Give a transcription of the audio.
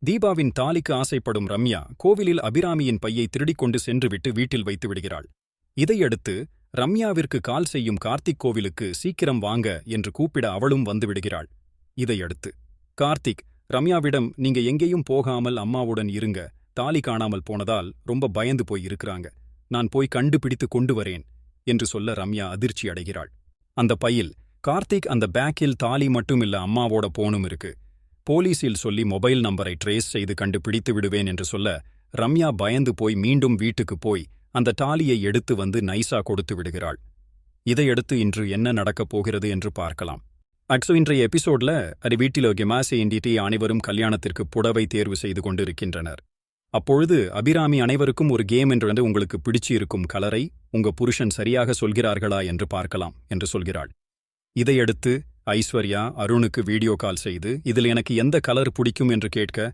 தீபாவின் தாலிக்கு ஆசைப்படும் ரம்யா கோவிலில் அபிராமியின் பையை திருடிக்கொண்டு சென்றுவிட்டு வீட்டில் வைத்து விடுகிறாள். இதையடுத்து ரம்யாவிற்கு கால் செய்யும் கார்த்திக் கோவிலுக்கு சீக்கிரம் வாங்க என்று கூப்பிட அவளும் வந்துவிடுகிறாள். இதையடுத்து கார்த்திக் ரம்யாவிடம், நீங்க எங்கேயும் போகாமல் அம்மாவுடன் இருங்க, தாலி காணாமல் போனதால் ரொம்ப பயந்து போய் இருக்கிறாங்க, நான் போய் கண்டுபிடித்து கொண்டு வரேன் என்று சொல்ல ரம்யா அதிர்ச்சி அடைகிறாள். அந்த பையில் கார்த்திக் அந்த பேக்கில் தாலி மட்டுமில்ல, அம்மாவோட போனும் இருக்கு. போலீஸில் சொல்லி மொபைல் நம்பரை ட்ரேஸ் செய்து கண்டுபிடித்து விடுவேன் என்று சொல்ல ரம்யா பயந்து போய் மீண்டும் வீட்டுக்கு போய் அந்த தாலியை எடுத்து வந்து நைசா கொடுத்து விடுகிறாள். இதையடுத்து இன்று என்ன நடக்கப் போகிறது என்று பார்க்கலாம். இன்றைய எபிசோட்ல அது வீட்டில் கெமாசே இண்டிட்டி அனைவரும் கல்யாணத்திற்கு புடவை தேர்வு செய்து கொண்டிருக்கின்றனர். அப்பொழுது அபிராமி அனைவருக்கும் ஒரு கேம் என்று உங்களுக்கு பிடிச்சி இருக்கும் கலரை உங்க புருஷன் சரியாக சொல்கிறார்களா என்று பார்க்கலாம் என்று சொல்கிறாள். இதையடுத்து ஐஸ்வர்யா அருணுக்கு வீடியோ கால் செய்து இதில் எனக்கு எந்த கலர் பிடிக்கும் என்று கேட்க